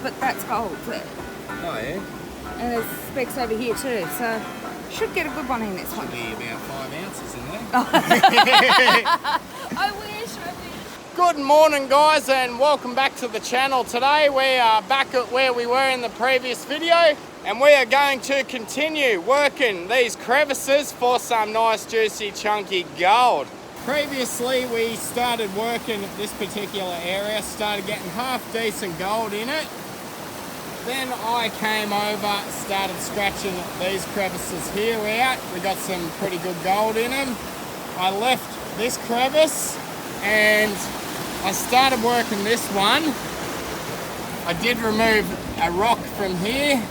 but that's gold there. Oh, yeah? And there's specks over here too, so should get a good one in this one. Should be about 5 ounces in there. I wish. Good morning, guys, and welcome back to the channel. Today we are back at where we were in the previous video, and we are going to continue working these crevices for some nice juicy chunky gold. Previously we started working this particular area, started getting half decent gold in it. Then I came over, started scratching these crevices here out. We got some pretty good gold in them. I left this crevice and I started working this one. I did remove a rock from here.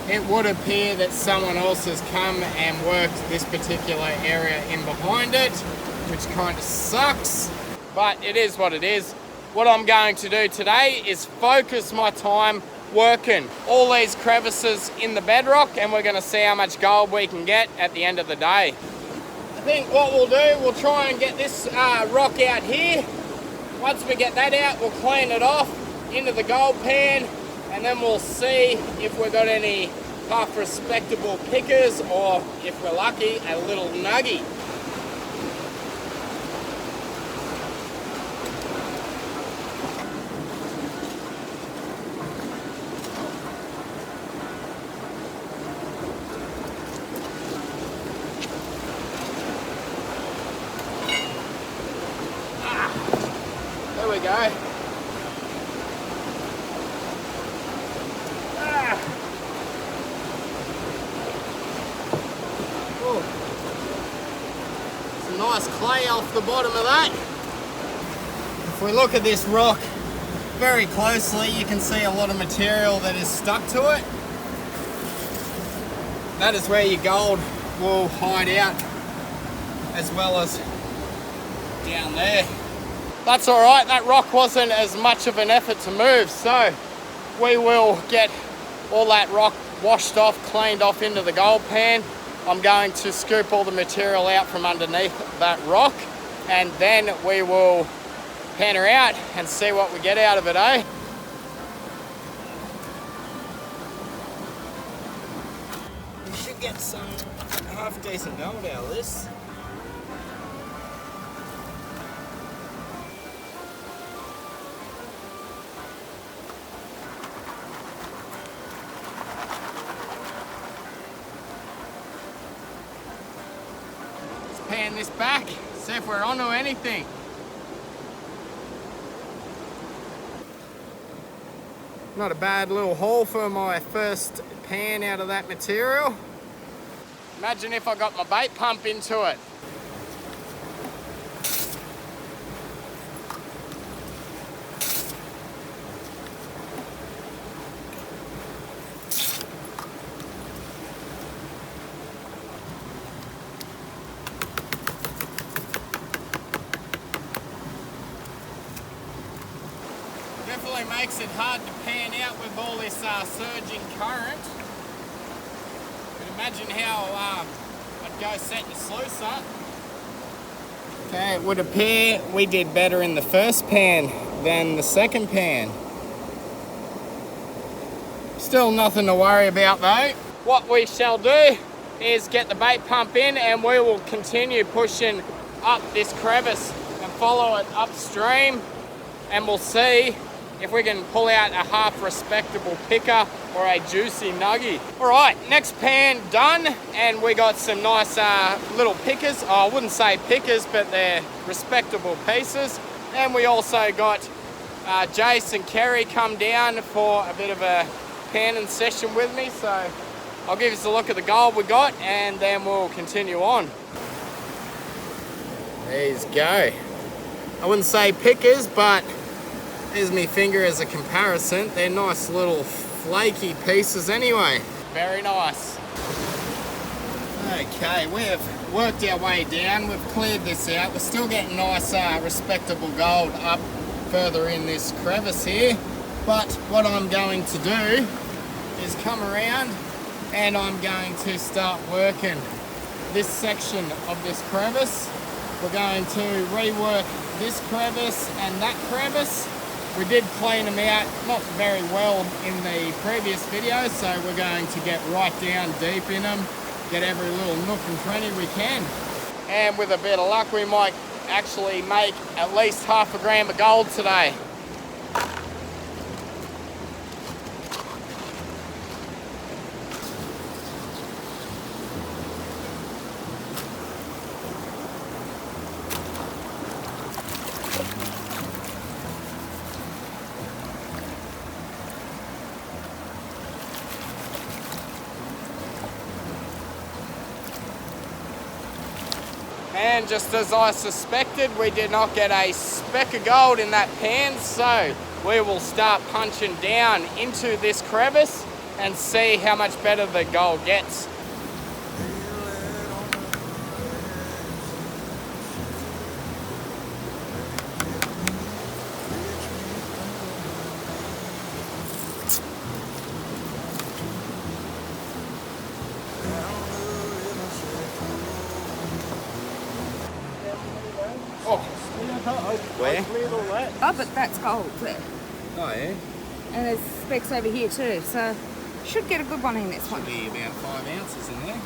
It would appear that someone else has come and worked this particular area in behind it, which kind of sucks, but it is what it is. What I'm going to do today is focus my time working all these crevices in the bedrock, and we're going to see how much gold we can get at the end of the day. I think what we'll do, we'll try and get this rock out here. Once we get that out, we'll clean it off into the gold pan, and then we'll see if we've got any half respectable pickers, or if we're lucky, a little nuggy. There we go. Oh. Some nice clay off the bottom of that. If we look at this rock very closely, you can see a lot of material that is stuck to it. That is where your gold will hide out, as well as down there. That's all right, that rock wasn't as much of an effort to move, so we will get all that rock washed off, cleaned off into the gold pan. I'm going to scoop all the material out from underneath that rock, and then we will pan her out and see what we get out of it, eh? We should get some half decent gold out of this. Pan this back, see if we're onto anything. Not a bad little haul for my first pan out of that material. Imagine if I got my bait pump into it. Definitely makes it hard to pan out with all this surging current. But imagine how I'd go set the sluice up. Okay, it would appear we did better in the first pan than the second pan. Still nothing to worry about though. What we shall do is get the bait pump in, and we will continue pushing up this crevice and follow it upstream, and we'll see if we can pull out a half respectable picker or a juicy nuggy. All right, next pan done, and we got some nice little pickers. Oh, I wouldn't say pickers, but they're respectable pieces. And we also got Jace and Kerry come down for a bit of a panning session with me. So I'll give us a look at the gold we got, and then we'll continue on. There you go. I wouldn't say pickers, but there's my finger as a comparison. They're nice little flaky pieces anyway. Very nice. Okay, we have worked our way down. We've cleared this out. We're still getting nice, respectable gold up further in this crevice here. But what I'm going to do is come around, and I'm going to start working this section of this crevice. We're going to rework this crevice and that crevice, We did clean them out, not very well in the previous video, so we're going to get right down deep in them, get every little nook and cranny we can. And with a bit of luck, we might actually make at least half a gram of gold today. And just as I suspected, we did not get a speck of gold in that pan, so we will start punching down into this crevice and see how much better the gold gets. Where? Oh, but that's gold there. Oh yeah? And there's specks over here too, so should get a good one in this one. Be about 5 ounces in there.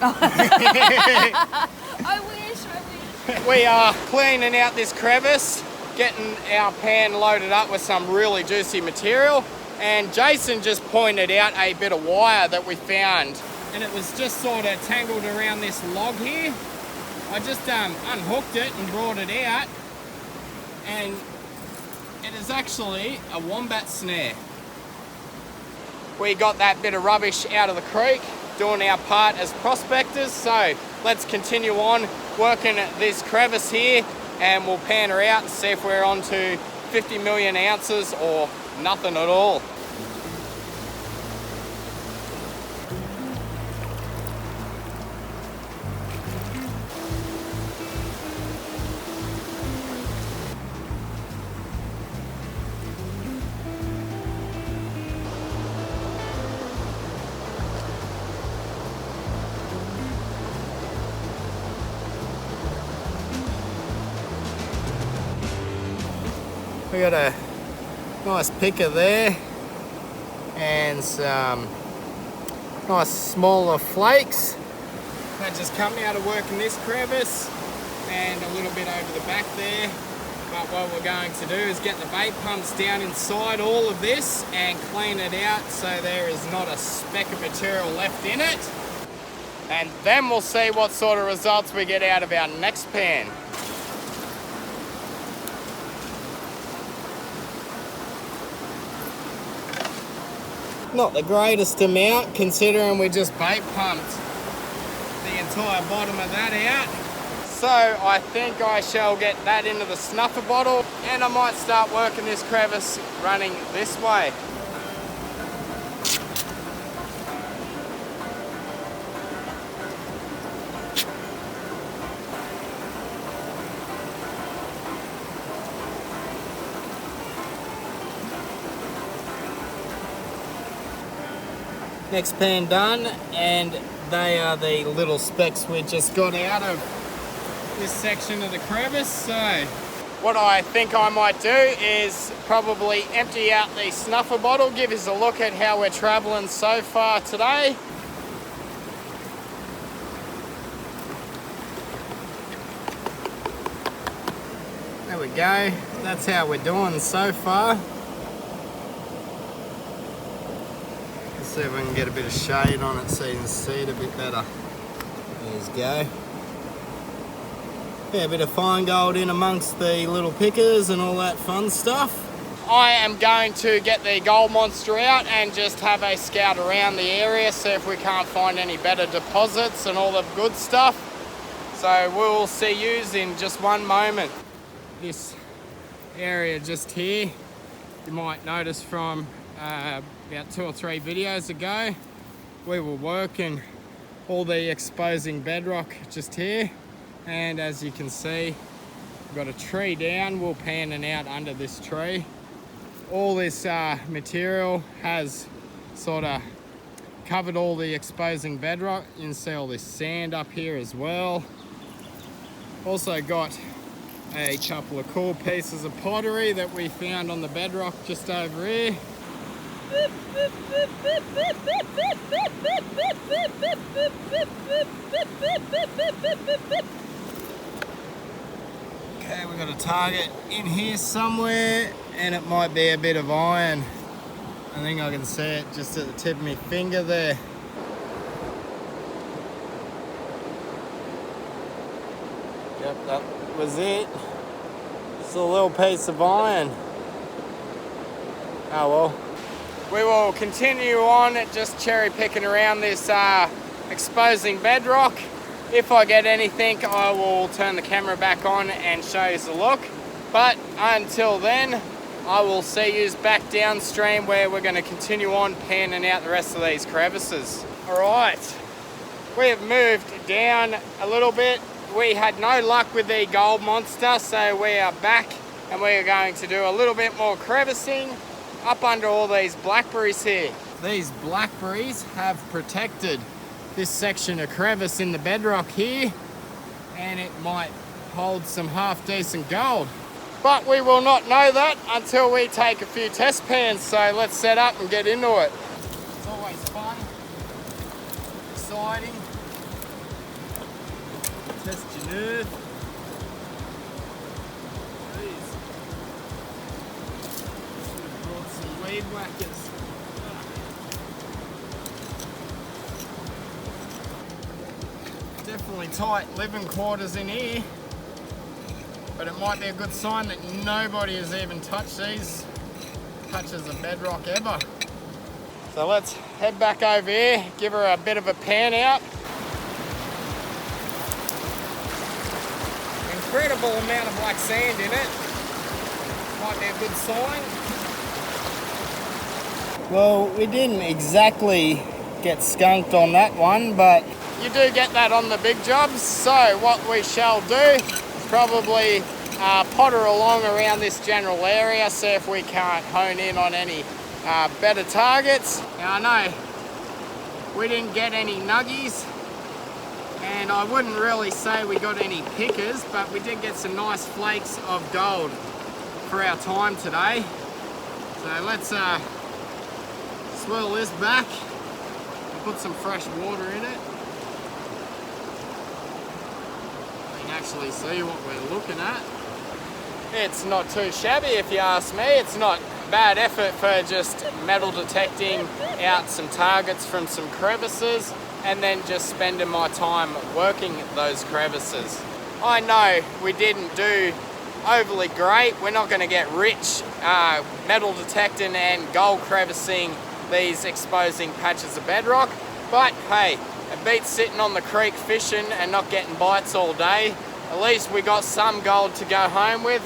I wish. We are cleaning out this crevice, getting our pan loaded up with some really juicy material, and Jason just pointed out a bit of wire that we found, and it was just sort of tangled around this log here. I just unhooked it and brought it out, and it is actually a wombat snare. We got that bit of rubbish out of the creek, doing our part as prospectors, so let's continue on working at this crevice here, and we'll pan her out and see if we're on to 50 million ounces or nothing at all. We got a nice picker there and some nice smaller flakes that just come out of working this crevice, and a little bit over the back there. But what we're going to do is get the bait pumps down inside all of this and clean it out so there is not a speck of material left in it, and then we'll see what sort of results we get out of our next pan. Not the greatest amount, considering we just bait pumped the entire bottom of that out. So I think I shall get that into the snuffer bottle, and I might start working this crevice running this way. Next pan done, and they are the little specks we just got out of this section of the crevice. So what I think I might do is probably empty out the snuffer bottle, give us a look at how we're traveling so far today. There we go, that's how we're doing so far. See if I can get a bit of shade on it so you can see it a bit better. There you go. Yeah, a bit of fine gold in amongst the little pickers and all that fun stuff. I am going to get the gold monster out and just have a scout around the area, see if we can't find any better deposits and all the good stuff. So we'll see yous in just one moment. This area just here, you might notice from about 2 or 3 videos ago, we were working all the exposing bedrock just here, and as you can see, we've got a tree down. We're panning out under this tree. All this material has sort of covered all the exposing bedrock. You can see all this sand up here as well. Also got a couple of cool pieces of pottery that we found on the bedrock just over here. Okay, we've got a target in here somewhere, and it might be a bit of iron. I think I can see it just at the tip of my finger there. Yep, that was it. Just a little piece of iron. Oh well. We will continue on just cherry picking around this exposing bedrock. If I get anything, I will turn the camera back on and show you the look. But until then, I will see you back downstream where we're going to continue on panning out the rest of these crevices. Alright, we have moved down a little bit. We had no luck with the gold monster, so we are back and we are going to do a little bit more crevicing up under all these blackberries here. These blackberries have protected this section of crevice in the bedrock here, and it might hold some half decent gold. But we will not know that until we take a few test pans, so let's set up and get into it. It's always fun, exciting. Test your nerve. Brought some weed whackers. Definitely tight living quarters in here, but it might be a good sign that nobody has even touched these patches of bedrock ever. So let's head back over here, give her a bit of a pan out. Incredible amount of black sand in it. Might be a good sign. Well, we didn't exactly get skunked on that one, but you do get that on the big jobs. So what we shall do is probably potter along around this general area, see if we can't hone in on any better targets. Now I know we didn't get any nuggies, and I wouldn't really say we got any pickers, but we did get some nice flakes of gold for our time today. So let's swirl this back and put some fresh water in it. You can actually see what we're looking at. It's not too shabby if you ask me. It's not bad effort for just metal detecting out some targets from some crevices and then just spending my time working those crevices. I know we didn't do overly great. We're not going to get rich metal detecting and gold crevicing these exposing patches of bedrock, but hey, it beats sitting on the creek fishing and not getting bites all day. At least we got some gold to go home with.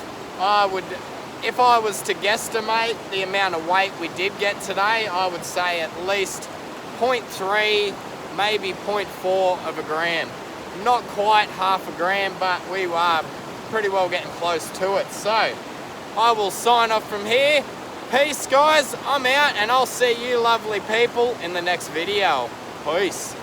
If I was to guesstimate the amount of weight we did get today, I would say at least 0.3, maybe 0.4 of a gram. Not quite half a gram, but we were pretty well getting close to it. So I will sign off from here. Peace guys, I'm out, and I'll see you lovely people in the next video. Peace.